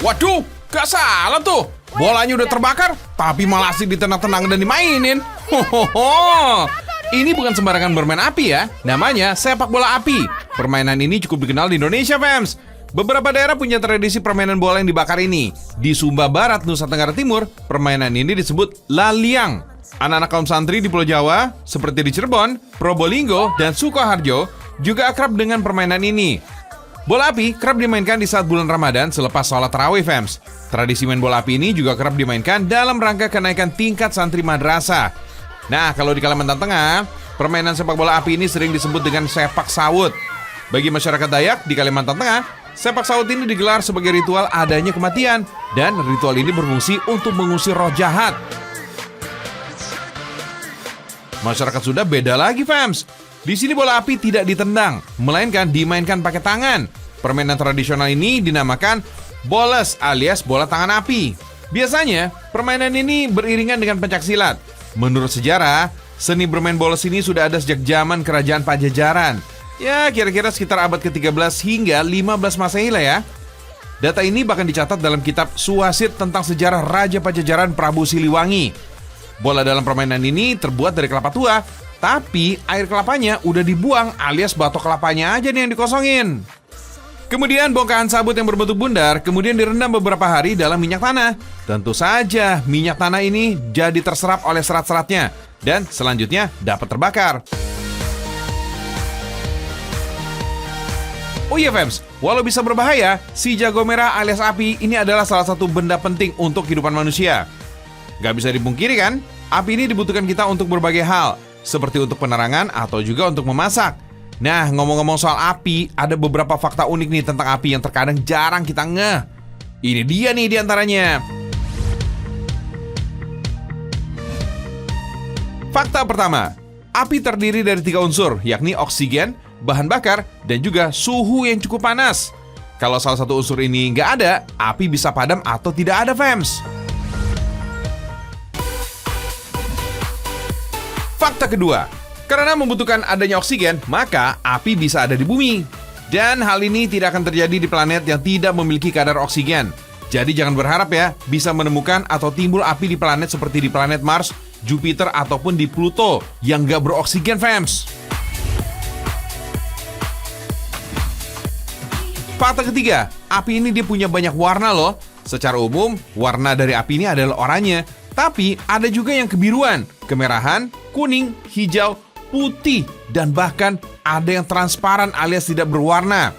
Waduh, gak salah tuh. Bolanya udah terbakar, tapi malah asik ditenang-tenang dan dimainin. Hohoho. Ini bukan sembarangan bermain api ya. Namanya sepak bola api. Permainan ini cukup dikenal di Indonesia, fans. Beberapa daerah punya tradisi permainan bola yang dibakar ini. Di Sumba Barat, Nusa Tenggara Timur, permainan ini disebut laliang. Anak-anak kaum santri di Pulau Jawa, seperti di Cirebon, Probolinggo, dan Sukoharjo, juga akrab dengan permainan ini. Bola api kerap dimainkan di saat bulan Ramadan selepas sholat tarawih, fans. Tradisi main bola api ini juga kerap dimainkan dalam rangka kenaikan tingkat santri madrasah. Nah, kalau di Kalimantan Tengah, permainan sepak bola api ini sering disebut dengan sepak sawut. Bagi masyarakat Dayak di Kalimantan Tengah, sepak sawut ini digelar sebagai ritual adanya kematian, dan ritual ini berfungsi untuk mengusir roh jahat. Masyarakat Sunda beda lagi, fams. Di sini bola api tidak ditendang, melainkan dimainkan pakai tangan. Permainan tradisional ini dinamakan boles alias bola tangan api. Biasanya, permainan ini beriringan dengan pencaksilat. Menurut sejarah, seni bermain boles ini sudah ada sejak zaman kerajaan Pajajaran. Ya, kira-kira sekitar abad ke-13 hingga 15 Masehi lah ya. Data ini bahkan dicatat dalam kitab Suwasit tentang sejarah Raja Pajajaran Prabu Siliwangi. Bola dalam permainan ini terbuat dari kelapa tua, tapi air kelapanya udah dibuang alias batok kelapanya aja nih yang dikosongin. Kemudian bongkahan sabut yang berbentuk bundar kemudian direndam beberapa hari dalam minyak tanah. Tentu saja minyak tanah ini jadi terserap oleh serat-seratnya dan selanjutnya dapat terbakar. Oh iya, fams, walau bisa berbahaya, si jago merah alias api ini adalah salah satu benda penting untuk kehidupan manusia. Gak bisa dipungkiri kan, api ini dibutuhkan kita untuk berbagai hal, seperti untuk penerangan atau juga untuk memasak. Nah, ngomong-ngomong soal api, ada beberapa fakta unik nih tentang api yang terkadang jarang kita ngeh. Ini dia nih diantaranya. Fakta pertama, api terdiri dari 3 unsur, yakni oksigen, bahan bakar, dan juga suhu yang cukup panas. Kalau salah satu unsur ini nggak ada, api bisa padam atau tidak ada, fams. Fakta kedua, karena membutuhkan adanya oksigen, maka api bisa ada di bumi. Dan hal ini tidak akan terjadi di planet yang tidak memiliki kadar oksigen. Jadi jangan berharap ya bisa menemukan atau timbul api di planet seperti di planet Mars, Jupiter, ataupun di Pluto yang gak beroksigen, fams. Fakta ketiga, api ini dia punya banyak warna loh. Secara umum, warna dari api ini adalah oranye. Tapi ada juga yang kebiruan, kemerahan, kuning, hijau, putih, dan bahkan ada yang transparan alias tidak berwarna.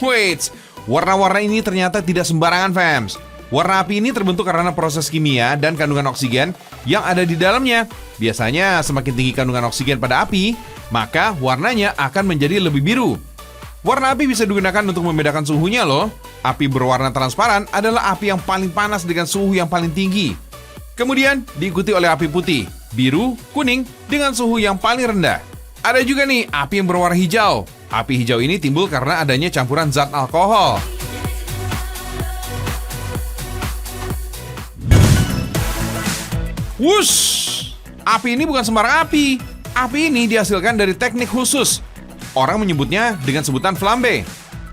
Wait, warna-warna ini ternyata tidak sembarangan, fams. Warna api ini terbentuk karena proses kimia dan kandungan oksigen yang ada di dalamnya. Biasanya semakin tinggi kandungan oksigen pada api, maka warnanya akan menjadi lebih biru. Warna api bisa digunakan untuk membedakan suhunya loh. Api berwarna transparan adalah api yang paling panas dengan suhu yang paling tinggi. Kemudian diikuti oleh api putih, biru, kuning dengan suhu yang paling rendah. Ada juga nih api yang berwarna hijau. Api hijau ini timbul karena adanya campuran zat alkohol. Wush! Api ini bukan sembarang api. Api ini dihasilkan dari teknik khusus. Orang menyebutnya dengan sebutan flambe.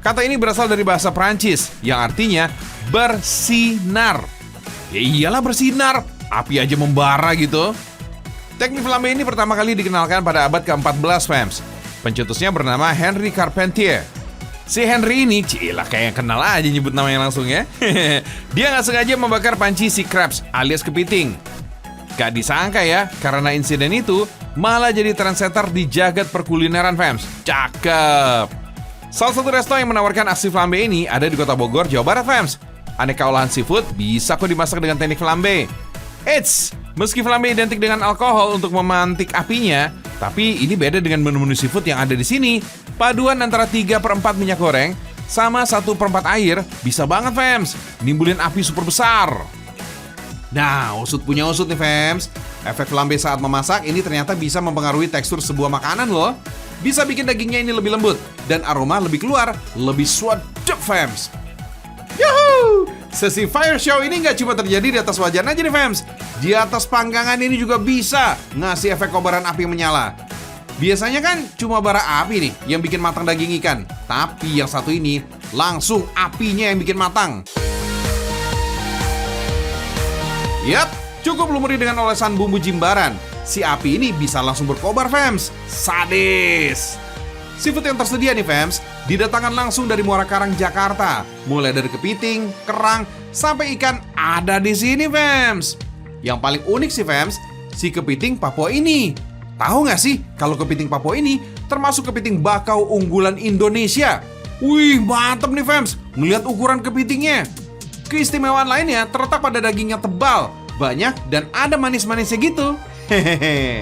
Kata ini berasal dari bahasa Prancis yang artinya bersinar. Ya iyalah bersinar, api aja membara gitu. Teknik flambe ini pertama kali dikenalkan pada abad ke-14, fams. Pencetusnya bernama Henry Carpentier. Si Henry ini, cilah kayak kenal aja nyebut namanya langsung ya. Dia nggak sengaja membakar panci si Krebs alias kepiting. Gak disangka ya, karena insiden itu malah jadi trendsetter di jagat perkulineran, fams. Cakep. Salah satu resto yang menawarkan aksi flambe ini ada di kota Bogor, Jawa Barat, fams. Aneka olahan seafood bisa kok dimasak dengan teknik flambe. Eits, meski flambe identik dengan alkohol untuk memantik apinya, tapi ini beda dengan menu-menu seafood yang ada di sini. Paduan antara 3/4 minyak goreng sama 1/4 air bisa banget, fams, nimbulin api super besar. Nah, usut punya usut nih, fams. Efek flambe saat memasak ini ternyata bisa mempengaruhi tekstur sebuah makanan loh. Bisa bikin dagingnya ini lebih lembut dan aroma lebih keluar, lebih sedap, fams. Yuhuu! Sesi fire show ini nggak cuma terjadi di atas wajan aja nih, fams. Di atas panggangan ini juga bisa ngasih efek kobaran api menyala. Biasanya kan cuma bara api nih yang bikin matang daging ikan. Tapi yang satu ini langsung apinya yang bikin matang. Yap, cukup lumuri dengan olesan bumbu jimbaran. Si api ini bisa langsung berkobar, fams. Sadis. Seafood yang tersedia nih, fams, didatangkan langsung dari Muara Karang, Jakarta. Mulai dari kepiting, kerang, sampai ikan ada di sini, fams. Yang paling unik sih, fams, si kepiting Papua ini. Tahu nggak sih kalau kepiting Papua ini termasuk kepiting bakau unggulan Indonesia? Wih, mantep nih, fams. Melihat ukuran kepitingnya. Keistimewaan lainnya terletak pada dagingnya tebal, banyak, dan ada manis-manisnya gitu. Hehehe.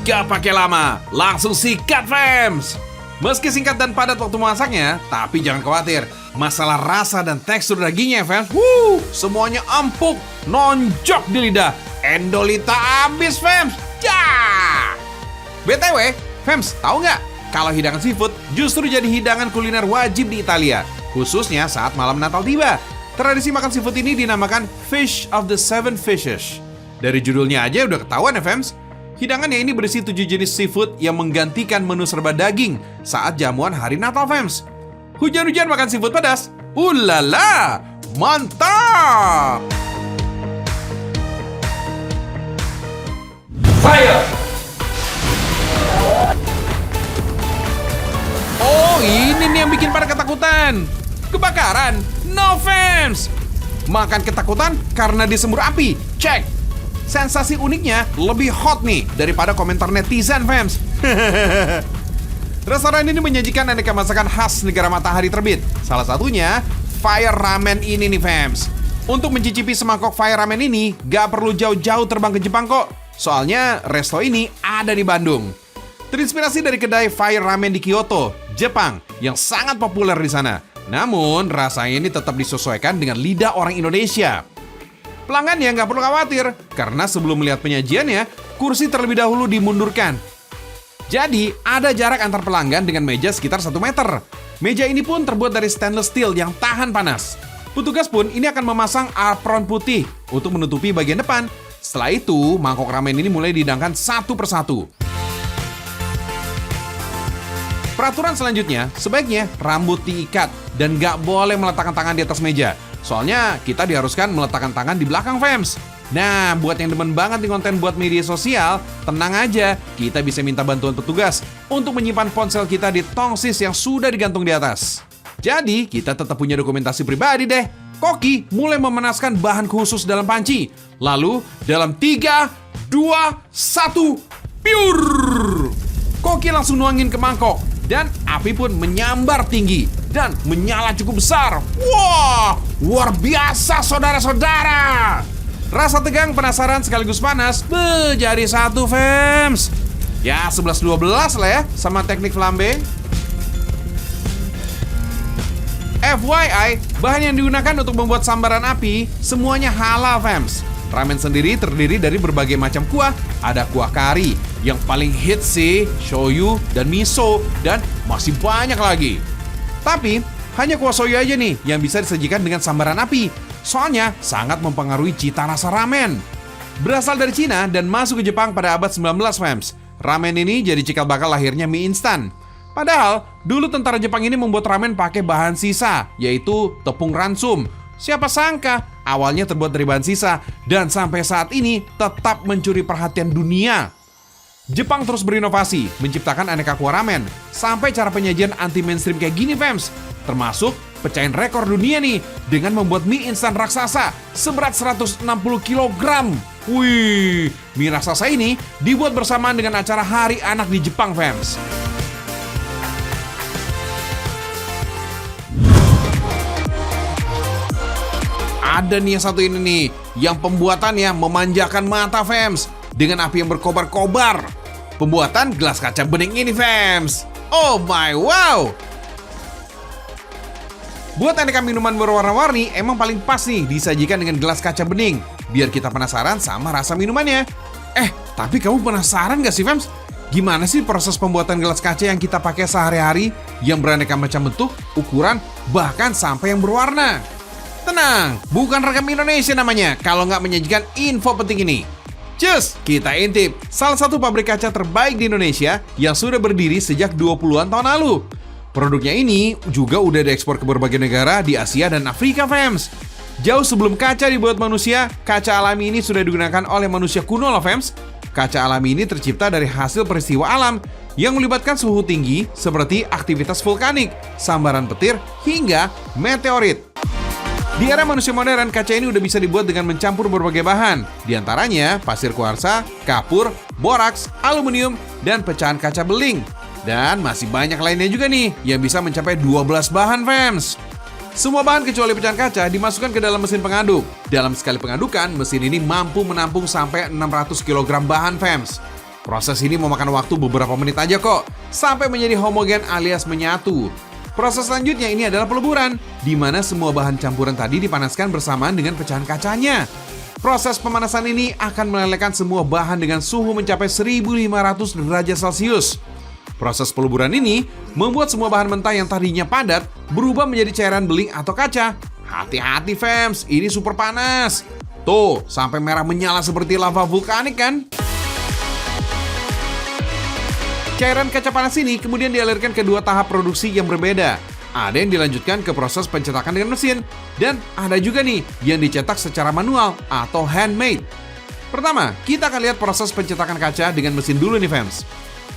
Gak pakai lama, langsung sikat, fams. Meski singkat dan padat waktu masaknya, tapi jangan khawatir. Masalah rasa dan tekstur dagingnya, fams, semuanya empuk, nonjok di lidah. Endolita abis, fams. Ya. BTW, fams, tahu nggak kalau hidangan seafood justru jadi hidangan kuliner wajib di Italia, khususnya saat malam Natal tiba. Tradisi makan seafood ini dinamakan Fish of the Seven Fishes. Dari judulnya aja udah ketahuan ya, fams. Hidangannya ini berisi 7 jenis seafood yang menggantikan menu serba daging saat jamuan hari Natal, fams. Hujan-hujan makan seafood pedas? Ulala, mantap! Fire! Oh, ini nih yang bikin pada ketakutan. Kebakaran? No, fams! Makan ketakutan karena disembur api? Cek! Sensasi uniknya lebih hot nih daripada komentar netizen, fams. Restoran ini menyajikan aneka masakan khas negara matahari terbit. Salah satunya Fire Ramen ini nih, fams. Untuk mencicipi semangkok Fire Ramen ini, gak perlu jauh-jauh terbang ke Jepang kok. Soalnya resto ini ada di Bandung. Terinspirasi dari kedai Fire Ramen di Kyoto, Jepang, yang sangat populer di sana. Namun, rasanya ini tetap disesuaikan dengan lidah orang Indonesia. Pelanggannya nggak perlu khawatir, karena sebelum melihat penyajiannya, kursi terlebih dahulu dimundurkan. Jadi, ada jarak antar pelanggan dengan meja sekitar 1 meter. Meja ini pun terbuat dari stainless steel yang tahan panas. Petugas pun ini akan memasang apron putih untuk menutupi bagian depan. Setelah itu, mangkok ramen ini mulai dihidangkan satu persatu. Peraturan selanjutnya, sebaiknya rambut diikat dan nggak boleh meletakkan tangan di atas meja. Soalnya kita diharuskan meletakkan tangan di belakang, fams. Nah, buat yang demen banget di konten buat media sosial, tenang aja, kita bisa minta bantuan petugas untuk menyimpan ponsel kita di tongsis yang sudah digantung di atas. Jadi, kita tetap punya dokumentasi pribadi deh. Koki mulai memanaskan bahan khusus dalam panci. Lalu, dalam 3, 2, 1, piur! Koki langsung nuangin ke mangkok. Dan api pun menyambar tinggi dan menyala cukup besar. Wah, luar biasa, saudara-saudara. Rasa tegang, penasaran, sekaligus panas jadi satu, fams. Ya, 11-12 lah ya sama teknik flambe. FYI, bahan yang digunakan untuk membuat sambaran api semuanya halal, fams. Ramen sendiri terdiri dari berbagai macam kuah. Ada kuah kari, yang paling hits sih shoyu dan miso, dan masih banyak lagi. Tapi, hanya kuah soyu aja nih yang bisa disajikan dengan sambaran api. Soalnya sangat mempengaruhi cita rasa ramen. Berasal dari Cina dan masuk ke Jepang pada abad 19, fams. Ramen ini jadi cikal bakal lahirnya mie instan. Padahal, dulu tentara Jepang ini membuat ramen pakai bahan sisa, yaitu tepung ransum. Siapa sangka, awalnya terbuat dari bahan sisa, dan sampai saat ini tetap mencuri perhatian dunia. Jepang terus berinovasi, menciptakan aneka kuah ramen, sampai cara penyajian anti-mainstream kayak gini, fams. Termasuk pecahin rekor dunia nih, dengan membuat mie instan raksasa seberat 160 kg. Wih, mie raksasa ini dibuat bersamaan dengan acara Hari Anak di Jepang, fams. Ada nih yang satu ini nih, yang pembuatannya memanjakan mata, fams, dengan api yang berkobar-kobar. Pembuatan gelas kaca bening ini, fams. Oh my wow. Buat aneka minuman berwarna-warni, emang paling pas nih disajikan dengan gelas kaca bening, biar kita penasaran sama rasa minumannya. Tapi kamu penasaran gak sih, fams? Gimana sih proses pembuatan gelas kaca yang kita pakai sehari-hari, yang beraneka macam bentuk, ukuran, bahkan sampai yang berwarna? Tenang, bukan rekam Indonesia namanya kalau nggak menyajikan info penting ini. Cus, kita intip salah satu pabrik kaca terbaik di Indonesia yang sudah berdiri sejak 20-an tahun lalu. Produknya ini juga udah diekspor ke berbagai negara di Asia dan Afrika, fams. Jauh sebelum kaca dibuat manusia, kaca alami ini sudah digunakan oleh manusia kuno loh fams. Kaca alami ini tercipta dari hasil peristiwa alam yang melibatkan suhu tinggi seperti aktivitas vulkanik, sambaran petir, hingga meteorit. Di era manusia modern, kaca ini udah bisa dibuat dengan mencampur berbagai bahan, diantaranya pasir kuarsa, kapur, boraks, aluminium, dan pecahan kaca beling. Dan masih banyak lainnya juga nih yang bisa mencapai 12 bahan fams. Semua bahan kecuali pecahan kaca dimasukkan ke dalam mesin pengaduk. Dalam sekali pengadukan, mesin ini mampu menampung sampai 600 kg bahan fams. Proses ini memakan waktu beberapa menit aja kok, sampai menjadi homogen alias menyatu. Proses selanjutnya ini adalah peleburan, di mana semua bahan campuran tadi dipanaskan bersamaan dengan pecahan kacanya. Proses pemanasan ini akan melelehkan semua bahan dengan suhu mencapai 1500 derajat Celcius. Proses peleburan ini membuat semua bahan mentah yang tadinya padat berubah menjadi cairan beling atau kaca. Hati-hati fams, ini super panas. Tuh, sampai merah menyala seperti lava vulkanik kan? Cairan kaca panas ini kemudian dialirkan ke dua tahap produksi yang berbeda. Ada yang dilanjutkan ke proses pencetakan dengan mesin, dan ada juga nih yang dicetak secara manual atau handmade. Pertama, kita akan lihat proses pencetakan kaca dengan mesin dulu nih fams.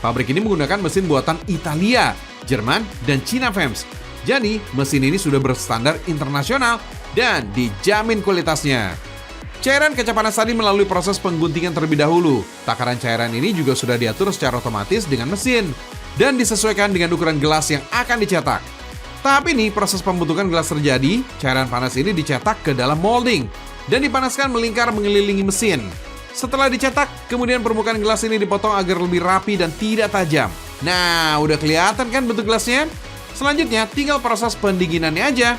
Pabrik ini menggunakan mesin buatan Italia, Jerman, dan Cina fams. Jadi, mesin ini sudah berstandar internasional dan dijamin kualitasnya. Cairan kaca panas tadi melalui proses pengguntingan terlebih dahulu. Takaran cairan ini juga sudah diatur secara otomatis dengan mesin dan disesuaikan dengan ukuran gelas yang akan dicetak. Tahap ini proses pembentukan gelas terjadi, cairan panas ini dicetak ke dalam molding dan dipanaskan melingkar mengelilingi mesin. Setelah dicetak, kemudian permukaan gelas ini dipotong agar lebih rapi dan tidak tajam. Nah, udah kelihatan kan bentuk gelasnya? Selanjutnya, tinggal proses pendinginannya aja.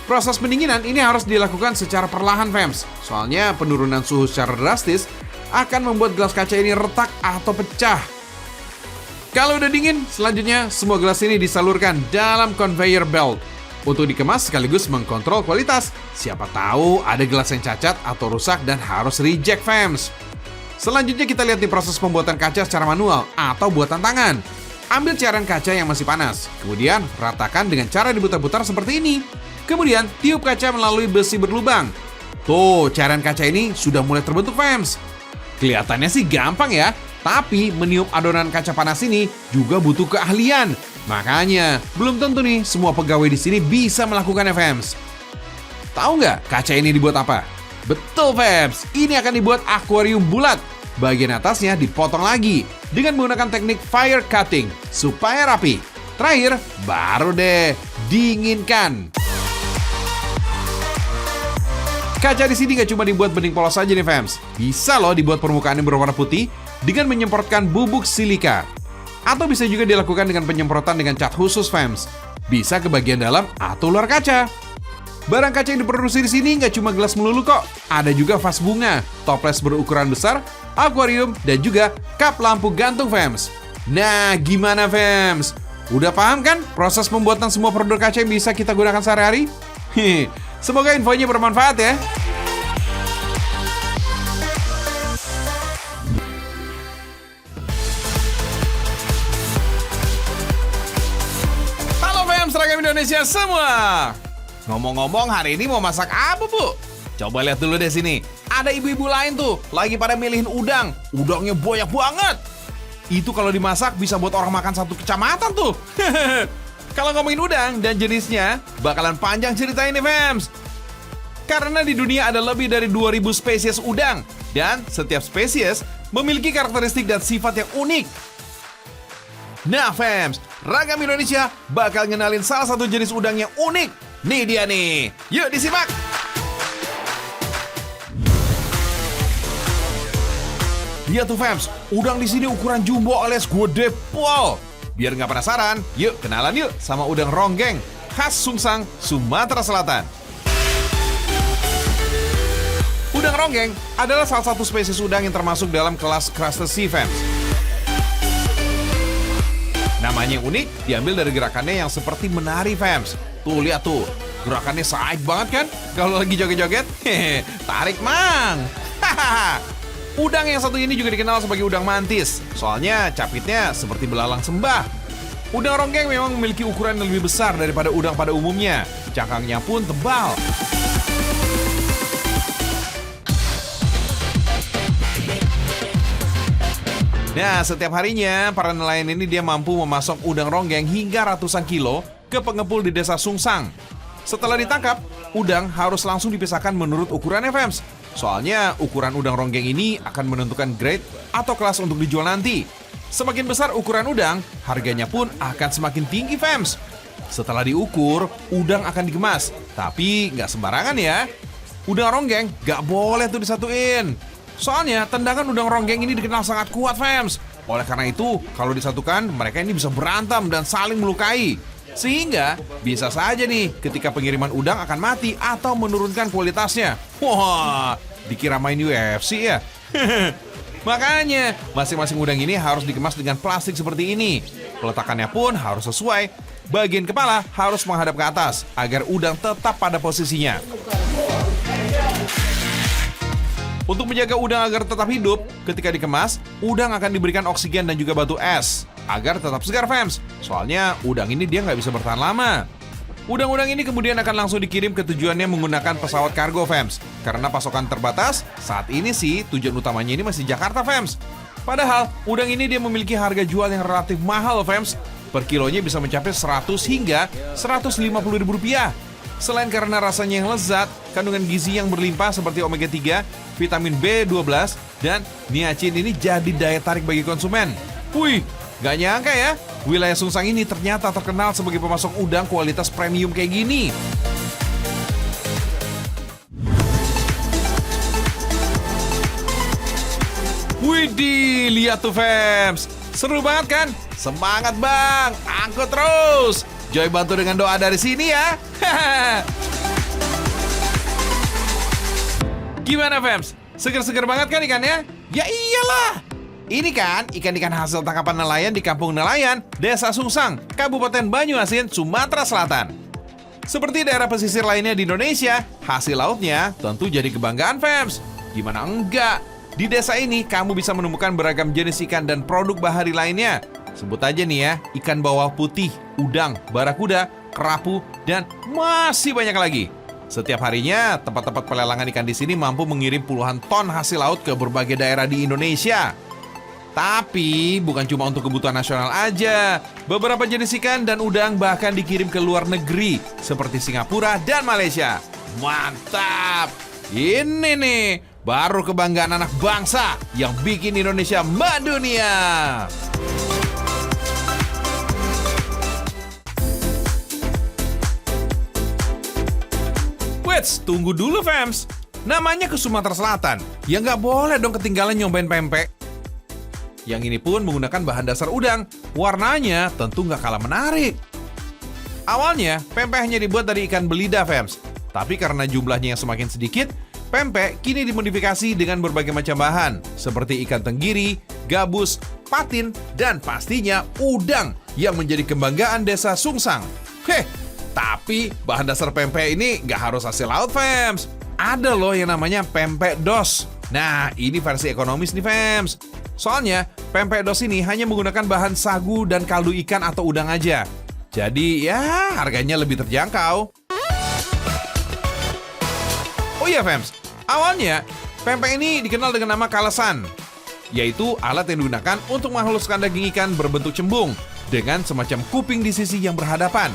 Proses pendinginan ini harus dilakukan secara perlahan fams. Soalnya penurunan suhu secara drastis akan membuat gelas kaca ini retak atau pecah. Kalau udah dingin, selanjutnya semua gelas ini disalurkan dalam conveyor belt untuk dikemas sekaligus mengkontrol kualitas. Siapa tahu ada gelas yang cacat atau rusak dan harus reject fams. Selanjutnya kita lihat di proses pembuatan kaca secara manual atau buatan tangan. Ambil cairan kaca yang masih panas, kemudian ratakan dengan cara diputar-putar seperti ini. Kemudian tiup kaca melalui besi berlubang. Tuh, cairan kaca ini sudah mulai terbentuk fams. Kelihatannya sih gampang ya, tapi meniup adonan kaca panas ini juga butuh keahlian. Makanya, belum tentu nih semua pegawai di sini bisa melakukannya fams. Tahu nggak kaca ini dibuat apa? Betul fams, ini akan dibuat akuarium bulat. Bagian atasnya dipotong lagi dengan menggunakan teknik fire cutting supaya rapi. Terakhir, baru deh dinginkan. Kaca di sini nggak cuma dibuat bening polos aja nih fams. Bisa loh dibuat permukaan yang berwarna putih dengan menyemprotkan bubuk silika. Atau bisa juga dilakukan dengan penyemprotan dengan cat khusus fams. Bisa ke bagian dalam atau luar kaca. Barang kaca yang diproduksi di sini nggak cuma gelas melulu kok. Ada juga vas bunga, toples berukuran besar, akuarium, dan juga kap lampu gantung fams. Nah, gimana fams? Udah paham kan proses pembuatan semua produk kaca yang bisa kita gunakan sehari-hari? Semoga infonya bermanfaat ya. Seragam Indonesia semua. Ngomong-ngomong, hari ini mau masak apa, Bu? Coba lihat dulu deh sini. Ada ibu-ibu lain tuh lagi pada milihin udang. Udangnya banyak banget. Itu kalau dimasak bisa buat orang makan satu kecamatan tuh. Kalau ngomongin udang dan jenisnya, bakalan panjang cerita ini, fams. Karena di dunia ada lebih dari 2000 spesies udang dan setiap spesies memiliki karakteristik dan sifat yang unik. Nah fams, Ragam Indonesia bakal ngenalin salah satu jenis udang yang unik. Nih dia nih, yuk disimak. Lihat tuh fams, udang di sini ukuran jumbo alias gede pol. Biar nggak penasaran, yuk kenalan yuk sama udang ronggeng khas Sungsang, Sumatera Selatan. Udang ronggeng adalah salah satu spesies udang yang termasuk dalam kelas Crustaceae fams. Namanya yang unik diambil dari gerakannya yang seperti menari fams. Tuh lihat tuh, gerakannya saik banget kan? Kalau lagi joget-joget, tarik mang. Udang yang satu ini juga dikenal sebagai udang mantis. Soalnya capitnya seperti belalang sembah. Udang ronggeng memang memiliki ukuran yang lebih besar daripada udang pada umumnya. Cangkangnya pun tebal. Nah, setiap harinya, para nelayan ini dia mampu memasok udang ronggeng hingga ratusan kilo ke pengepul di desa Sungsang. Setelah ditangkap, udang harus langsung dipisahkan menurut ukurannya, Fems. Soalnya, ukuran udang ronggeng ini akan menentukan grade atau kelas untuk dijual nanti. Semakin besar ukuran udang, harganya pun akan semakin tinggi, Fems. Setelah diukur, udang akan dikemas. Tapi nggak sembarangan ya. Udang ronggeng nggak boleh tuh disatuin. Soalnya tendangan udang ronggeng ini dikenal sangat kuat, Fems. Oleh karena itu, kalau disatukan, mereka ini bisa berantem dan saling melukai. Sehingga bisa saja nih ketika pengiriman udang akan mati atau menurunkan kualitasnya. Wah, dikira main UFC ya. Makanya, masing-masing udang ini harus dikemas dengan plastik seperti ini. Peletakannya pun harus sesuai. Bagian kepala harus menghadap ke atas agar udang tetap pada posisinya. Untuk menjaga udang agar tetap hidup, ketika dikemas, udang akan diberikan oksigen dan juga batu es agar tetap segar, Fems. Soalnya udang ini dia nggak bisa bertahan lama. Udang-udang ini kemudian akan langsung dikirim ke tujuannya menggunakan pesawat kargo, Fems. Karena pasokan terbatas, saat ini sih tujuan utamanya ini masih Jakarta, Fems. Padahal, udang ini dia memiliki harga jual yang relatif mahal, Fems. Per kilonya bisa mencapai 100 hingga 150 ribu rupiah. Selain karena rasanya yang lezat, kandungan gizi yang berlimpah seperti omega 3, vitamin B12, dan niacin ini jadi daya tarik bagi konsumen. Wih, gak nyangka ya, wilayah Sungsang ini ternyata terkenal sebagai pemasok udang kualitas premium kayak gini. Widih, lihat tuh, Fems. Seru banget kan? Semangat, Bang. Angkut terus. Joy bantu dengan doa dari sini ya. Gimana, Fems? Seger-seger banget kan ikannya? Ya iyalah. Ini kan ikan-ikan hasil tangkapan nelayan di Kampung Nelayan, Desa Sungsang, Kabupaten Banyuasin, Sumatera Selatan. Seperti daerah pesisir lainnya di Indonesia, hasil lautnya tentu jadi kebanggaan, Fems. Gimana enggak? Di desa ini kamu bisa menemukan beragam jenis ikan dan produk bahari lainnya. Sebut aja nih ya, ikan bawal putih, udang, barakuda, kerapu, dan masih banyak lagi. Setiap harinya, tempat-tempat pelelangan ikan di sini mampu mengirim puluhan ton hasil laut ke berbagai daerah di Indonesia. Tapi bukan cuma untuk kebutuhan nasional aja. Beberapa jenis ikan dan udang bahkan dikirim ke luar negeri, seperti Singapura dan Malaysia. Mantap! Ini nih, baru kebanggaan anak bangsa yang bikin Indonesia mendunia. Wets, tunggu dulu, Fems. Namanya ke Sumatera Selatan, ya nggak boleh dong ketinggalan nyobain pempek. Yang ini pun menggunakan bahan dasar udang. Warnanya tentu nggak kalah menarik. Awalnya, pempek hanya dibuat dari ikan belida, Fems. Tapi karena jumlahnya yang semakin sedikit, pempek kini dimodifikasi dengan berbagai macam bahan, seperti ikan tenggiri, gabus, patin, dan pastinya udang yang menjadi kebanggaan desa Sungsang. Tapi bahan dasar pempek ini nggak harus hasil laut, Fems. Ada loh yang namanya pempek dos. Nah, ini versi ekonomis nih, Fems. Soalnya, pempek dos ini hanya menggunakan bahan sagu dan kaldu ikan atau udang aja. Jadi, ya harganya lebih terjangkau. Oh iya, Fems. Awalnya, pempek ini dikenal dengan nama kalesan, yaitu alat yang digunakan untuk menghaluskan daging ikan berbentuk cembung dengan semacam kuping di sisi yang berhadapan.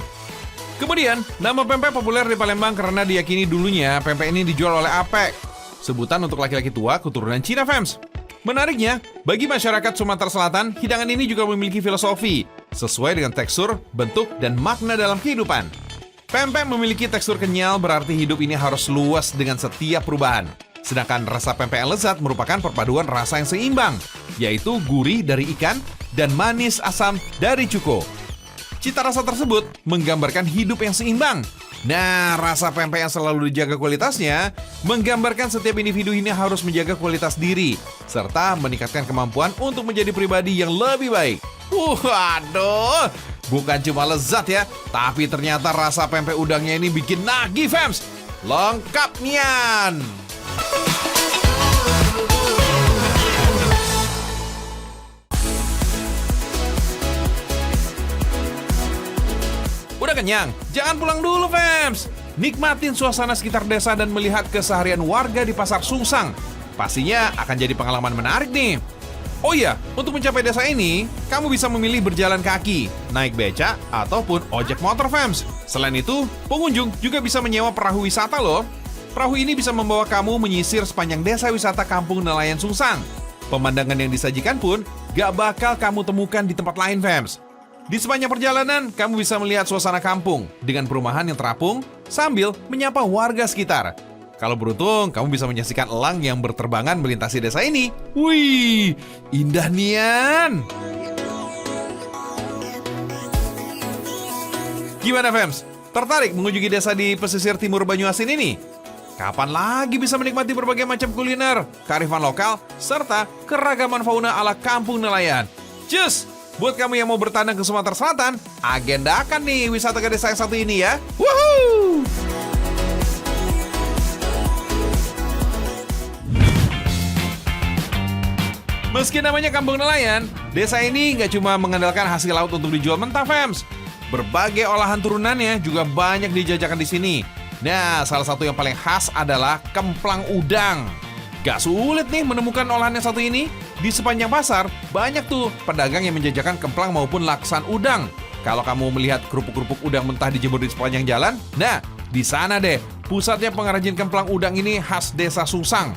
Kemudian, nama pempek populer di Palembang karena diyakini dulunya pempek ini dijual oleh Apek, sebutan untuk laki-laki tua keturunan Cina, Fems. Menariknya, bagi masyarakat Sumatera Selatan, hidangan ini juga memiliki filosofi, sesuai dengan tekstur, bentuk, dan makna dalam kehidupan. Pempek memiliki tekstur kenyal, berarti hidup ini harus luas dengan setiap perubahan. Sedangkan rasa pempek yang lezat merupakan perpaduan rasa yang seimbang, yaitu gurih dari ikan dan manis asam dari cuko. Cita rasa tersebut menggambarkan hidup yang seimbang. Nah, rasa pempek yang selalu dijaga kualitasnya menggambarkan setiap individu ini harus menjaga kualitas diri, serta meningkatkan kemampuan untuk menjadi pribadi yang lebih baik. Waduh, bukan cuma lezat ya, tapi ternyata rasa pempek udangnya ini bikin nagih, Fems. Lengkap nian. Udah kenyang? Jangan pulang dulu, Fems. Nikmatin suasana sekitar desa dan melihat keseharian warga di Pasar Sungsang. Pastinya akan jadi pengalaman menarik nih. Oh iya, untuk mencapai desa ini, kamu bisa memilih berjalan kaki, naik beca, ataupun ojek motor fams. Selain itu, pengunjung juga bisa menyewa perahu wisata loh. Perahu ini bisa membawa kamu menyisir sepanjang desa wisata Kampung Nelayan Sungsang. Pemandangan yang disajikan pun gak bakal kamu temukan di tempat lain fams. Di sepanjang perjalanan, kamu bisa melihat suasana kampung dengan perumahan yang terapung sambil menyapa warga sekitar. Kalau beruntung, kamu bisa menyaksikan elang yang berterbangan melintasi desa ini. Wih, indah nian! Gimana fams? Tertarik mengunjungi desa di pesisir timur Banyuasin ini? Kapan lagi bisa menikmati berbagai macam kuliner, kearifan lokal, serta keragaman fauna ala kampung nelayan? Cus! Buat kamu yang mau bertandang ke Sumatera Selatan, agendakan nih wisata ke desa yang satu ini ya. Woohoo! Meski namanya kampung nelayan, desa ini nggak cuma mengandalkan hasil laut untuk dijual mentah, fams. Berbagai olahan turunannya juga banyak dijajakan di sini. Nah, salah satu yang paling khas adalah kemplang udang. Gak sulit nih menemukan olahan yang satu ini. Di sepanjang pasar, banyak tuh pedagang yang menjajakan kemplang maupun laksan udang. Kalau kamu melihat kerupuk-kerupuk udang mentah dijemur di sepanjang jalan, nah, di sana deh pusatnya pengrajin kemplang udang ini khas desa Sungsang.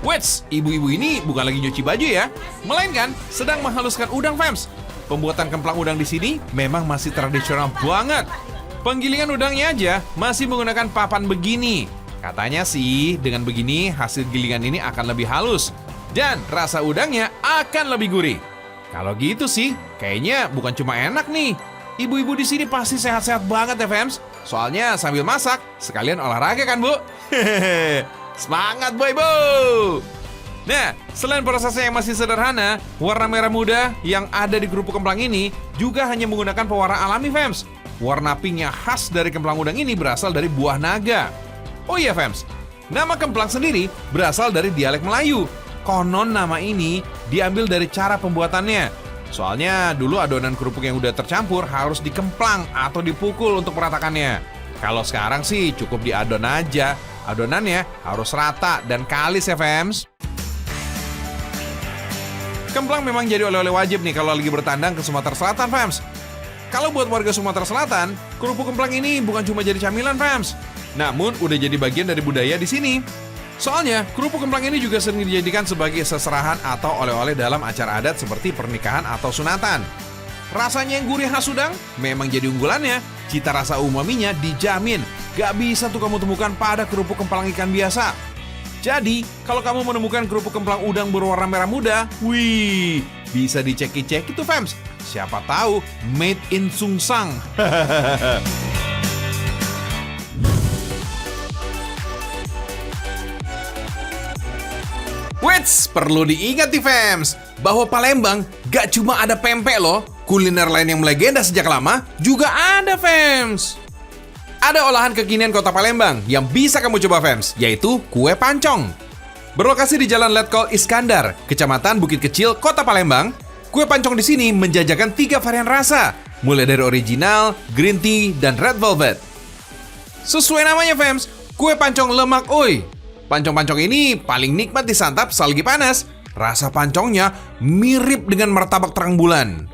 Wets, ibu-ibu ini bukan lagi nyuci baju ya, melainkan sedang menghaluskan udang fams. Pembuatan kemplang udang di sini memang masih tradisional banget. Penggilingan udangnya aja masih menggunakan papan begini. Katanya sih dengan begini hasil gilingan ini akan lebih halus dan rasa udangnya akan lebih gurih. Kalau gitu sih, kayaknya bukan cuma enak nih. Ibu-ibu di sini pasti sehat-sehat banget ya fams. Soalnya sambil masak sekalian olahraga kan bu? Hehehe. Semangat boy bo! Nah, selain prosesnya yang masih sederhana, warna merah muda yang ada di kerupuk kemplang ini juga hanya menggunakan pewarna alami fams. Warna pinknya khas dari kemplang udang ini berasal dari buah naga. Oh iya fams, nama kemplang sendiri berasal dari dialek Melayu. Konon nama ini diambil dari cara pembuatannya. Soalnya dulu adonan kerupuk yang udah tercampur harus dikemplang atau dipukul untuk meratakannya. Kalau sekarang sih cukup diadon aja. Adonannya harus rata dan kalis ya fams. Kemplang memang jadi oleh-oleh wajib nih kalau lagi bertandang ke Sumatera Selatan fams. Kalau buat warga Sumatera Selatan, kerupuk kemplang ini bukan cuma jadi camilan fams, namun udah jadi bagian dari budaya di sini. Soalnya kerupuk kemplang ini juga sering dijadikan sebagai seserahan atau oleh-oleh dalam acara adat seperti pernikahan atau sunatan. Rasanya yang gurih khas udang memang jadi unggulannya. Cita rasa umaminya dijamin. Gak bisa tuh kamu temukan pada kerupuk kemplang ikan biasa. Jadi, kalau kamu menemukan kerupuk kemplang udang berwarna merah muda, wih, bisa dicek-cek itu fams. Siapa tahu made in Sungsang. Wits, perlu diingat nih fams, bahwa Palembang gak cuma ada pempek loh. Kuliner lain yang melegenda sejak lama juga ada fams. Ada olahan kekinian kota Palembang yang bisa kamu coba fams, yaitu kue pancong. Berlokasi di Jalan Letkol Iskandar, Kecamatan Bukit Kecil, Kota Palembang, kue pancong di sini menjajakan 3 varian rasa, mulai dari original, green tea, dan red velvet. Sesuai namanya fams, kue pancong lemak uy. Pancong-pancong ini paling nikmat disantap selagi panas. Rasa pancongnya mirip dengan martabak terang bulan.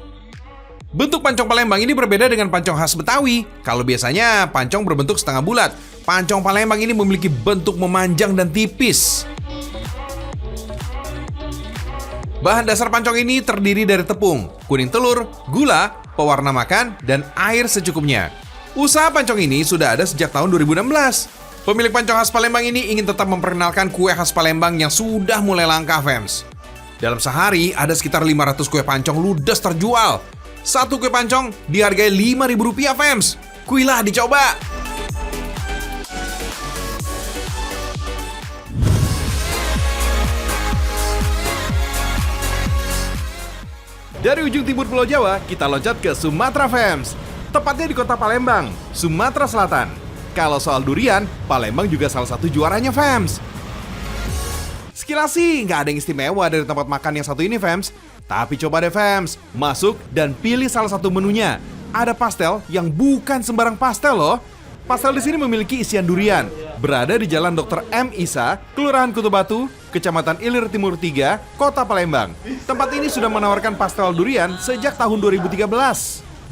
Bentuk pancong Palembang ini berbeda dengan pancong khas Betawi. Kalau biasanya pancong berbentuk setengah bulat, pancong Palembang ini memiliki bentuk memanjang dan tipis. Bahan dasar pancong ini terdiri dari tepung, kuning telur, gula, pewarna makan, dan air secukupnya. Usaha pancong ini sudah ada sejak tahun 2016. Pemilik pancong khas Palembang ini ingin tetap memperkenalkan kue khas Palembang yang sudah mulai langka fams. Dalam sehari ada sekitar 500 kue pancong ludes terjual. Satu kue pancong dihargai Rp5.000 fams. Kuilah dicoba. Dari ujung timur Pulau Jawa, kita loncat ke Sumatera fams. Tepatnya di kota Palembang, Sumatera Selatan. Kalau soal durian, Palembang juga salah satu juaranya fams. Sekilas sih nggak ada yang istimewa dari tempat makan yang satu ini fams. Tapi coba deh fams, masuk dan pilih salah satu menunya. Ada pastel yang bukan sembarang pastel loh. Pastel di sini memiliki isian durian. Berada di Jalan Dr. M. Isa, Kelurahan Kutu Batu, Kecamatan Ilir Timur 3, Kota Palembang. Tempat ini sudah menawarkan pastel durian sejak tahun 2013.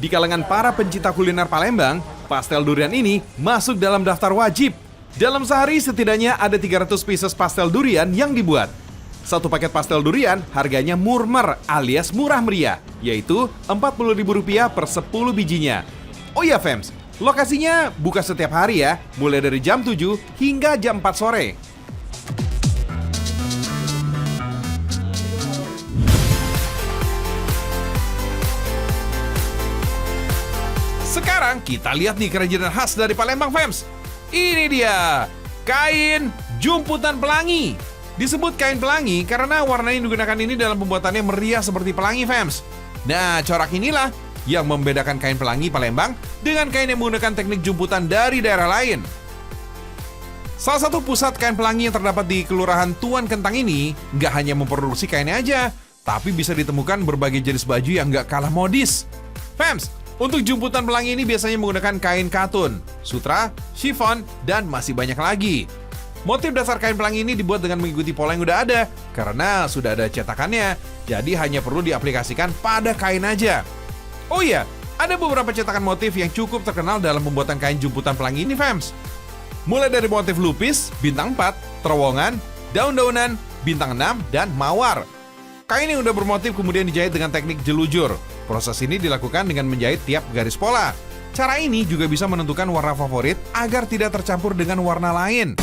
Di kalangan para pencinta kuliner Palembang, pastel durian ini masuk dalam daftar wajib. Dalam sehari setidaknya ada 300 pieces pastel durian yang dibuat. Satu paket pastel durian harganya murmer alias murah meriah, yaitu Rp40.000 per 10 bijinya. Oh iya fams, lokasinya buka setiap hari ya, mulai dari jam 7 hingga jam 4 sore. Sekarang kita lihat nih kerajinan khas dari Palembang fams. Ini dia, kain jumputan pelangi. Disebut kain pelangi karena warna yang digunakan ini dalam pembuatannya meriah seperti pelangi fams. Nah, corak inilah yang membedakan kain pelangi Palembang dengan kain yang menggunakan teknik jumputan dari daerah lain. Salah satu pusat kain pelangi yang terdapat di Kelurahan Tuan Kentang ini nggak hanya memproduksi kainnya aja, tapi bisa ditemukan berbagai jenis baju yang nggak kalah modis. Fams, untuk jumputan pelangi ini biasanya menggunakan kain katun, sutra, chiffon, dan masih banyak lagi. Motif dasar kain pelangi ini dibuat dengan mengikuti pola yang udah ada, karena sudah ada cetakannya, jadi hanya perlu diaplikasikan pada kain aja. Oh iya, ada beberapa cetakan motif yang cukup terkenal dalam pembuatan kain jumputan pelangi ini, fams. Mulai dari motif lupis, bintang 4, terowongan, daun-daunan, bintang 6, dan mawar. Kain yang udah bermotif kemudian dijahit dengan teknik jelujur. Proses ini dilakukan dengan menjahit tiap garis pola. Cara ini juga bisa menentukan warna favorit agar tidak tercampur dengan warna lain.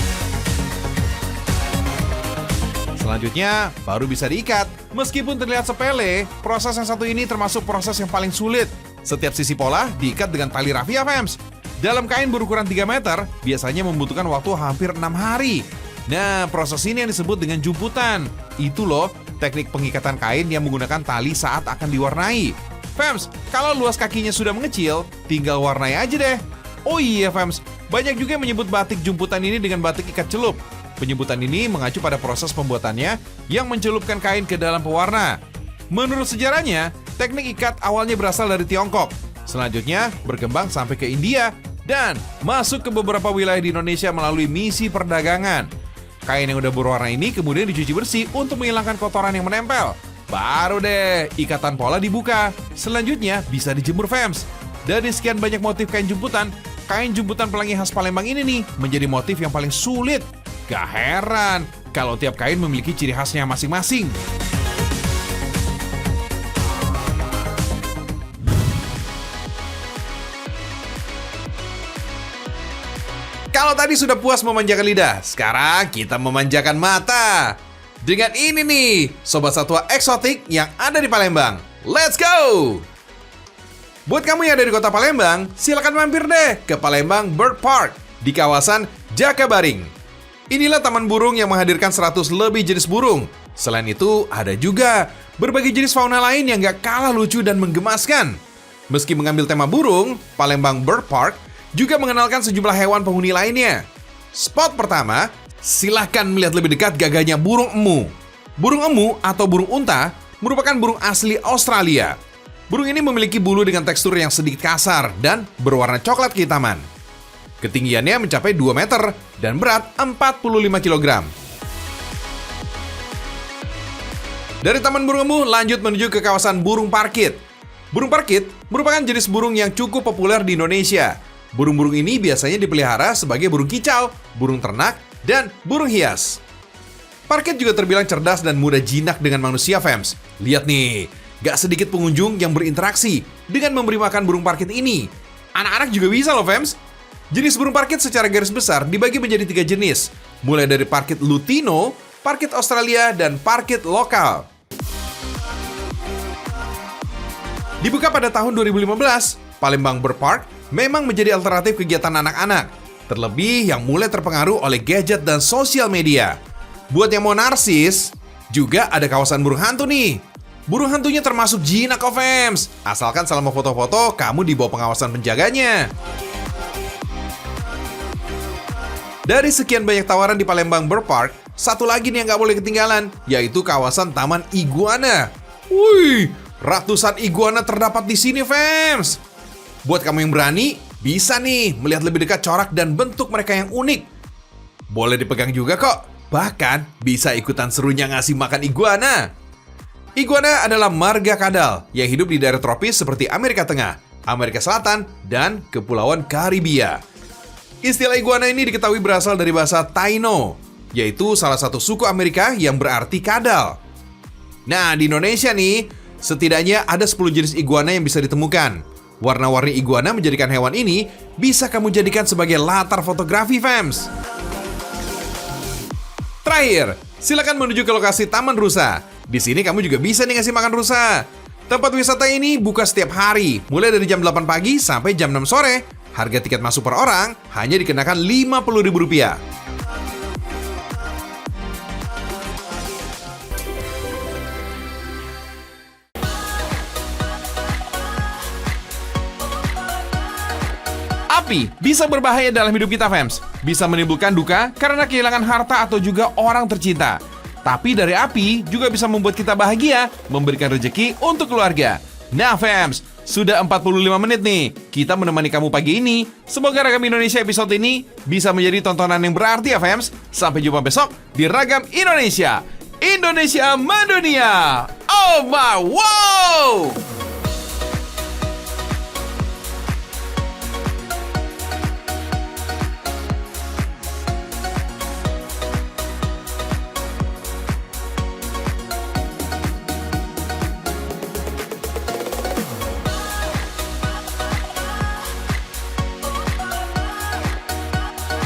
Selanjutnya, baru bisa diikat. Meskipun terlihat sepele, proses yang satu ini termasuk proses yang paling sulit. Setiap sisi pola diikat dengan tali rafia, fams. Dalam kain berukuran 3 meter, biasanya membutuhkan waktu hampir 6 hari. Nah, proses ini yang disebut dengan jumputan. Itu loh, teknik pengikatan kain yang menggunakan tali saat akan diwarnai. Fams, kalau luas kakinya sudah mengecil, tinggal warnai aja deh. Oh iya, fams, banyak juga yang menyebut batik jumputan ini dengan batik ikat celup. Penyebutan ini mengacu pada proses pembuatannya yang mencelupkan kain ke dalam pewarna. Menurut sejarahnya, teknik ikat awalnya berasal dari Tiongkok. Selanjutnya berkembang sampai ke India dan masuk ke beberapa wilayah di Indonesia melalui misi perdagangan. Kain yang udah berwarna ini kemudian dicuci bersih untuk menghilangkan kotoran yang menempel. Baru deh ikatan pola dibuka. Selanjutnya bisa dijemur, fams. Dari sekian banyak motif kain jumputan pelangi khas Palembang ini nih menjadi motif yang paling sulit. Gak heran kalau tiap kain memiliki ciri khasnya masing-masing. Kalau tadi sudah puas memanjakan lidah, sekarang kita memanjakan mata. Dengan ini nih, sobat satwa eksotik yang ada di Palembang. Let's go! Buat kamu yang ada di kota Palembang, silakan mampir deh ke Palembang Bird Park di kawasan Jakabaring. Inilah taman burung yang menghadirkan 100 lebih jenis burung. Selain itu, ada juga berbagai jenis fauna lain yang gak kalah lucu dan menggemaskan. Meski mengambil tema burung, Palembang Bird Park juga mengenalkan sejumlah hewan penghuni lainnya. Spot pertama, silahkan melihat lebih dekat gagahnya burung emu. Burung emu atau burung unta merupakan burung asli Australia. Burung ini memiliki bulu dengan tekstur yang sedikit kasar dan berwarna coklat kehitaman. Ketinggiannya mencapai 2 meter dan berat 45 kg. Dari Taman Burung Emu lanjut menuju ke kawasan burung parkit. Burung parkit merupakan jenis burung yang cukup populer di Indonesia. Burung-burung ini biasanya dipelihara sebagai burung kicau, burung ternak, dan burung hias. Parkit juga terbilang cerdas dan mudah jinak dengan manusia, fams. Lihat nih, gak sedikit pengunjung yang berinteraksi dengan memberi makan burung parkit ini. Anak-anak juga bisa loh, fams. Jenis burung parkit secara garis besar dibagi menjadi 3 jenis, mulai dari parkit lutino, parkit Australia, dan parkit lokal. Dibuka pada tahun 2015, Palembang Bird Park memang menjadi alternatif kegiatan anak-anak, terlebih yang mulai terpengaruh oleh gadget dan sosial media. Buat yang mau narsis, juga ada kawasan burung hantu nih. Burung hantunya termasuk jinak kok, fams, asalkan selama foto-foto kamu di bawah pengawasan penjaganya. Dari sekian banyak tawaran di Palembang Bird Park, satu lagi nih yang gak boleh ketinggalan, yaitu kawasan Taman Iguana. Wih, ratusan iguana terdapat di sini, fams. Buat kamu yang berani, Bisa nih melihat lebih dekat corak dan bentuk mereka yang unik. Boleh dipegang juga kok. Bahkan bisa ikutan serunya ngasih makan iguana. Iguana adalah marga kadal yang hidup di daerah tropis seperti Amerika Tengah, Amerika Selatan, dan Kepulauan Karibia. Istilah iguana ini diketahui berasal dari bahasa Taino, yaitu salah satu suku Amerika yang berarti kadal. Nah, di Indonesia nih, setidaknya ada 10 jenis iguana yang bisa ditemukan. Warna-warni iguana menjadikan hewan ini bisa kamu jadikan sebagai latar fotografi, fams. Terakhir, silakan menuju ke lokasi Taman Rusa. Di sini kamu juga bisa nih ngasih makan rusa. Tempat wisata ini buka setiap hari, mulai dari jam 8 pagi sampai jam 6 sore. Harga tiket masuk per orang hanya dikenakan Rp50.000. Api bisa berbahaya dalam hidup kita, fams. Bisa menimbulkan duka karena kehilangan harta atau juga orang tercinta. Tapi dari api juga bisa membuat kita bahagia, memberikan rezeki untuk keluarga. Nah, fams, sudah 45 menit nih kita menemani kamu pagi ini. Semoga Ragam Indonesia episode ini bisa menjadi tontonan yang berarti ya, fams. Sampai jumpa besok di Ragam Indonesia. Indonesia mendunia. Oh my wow!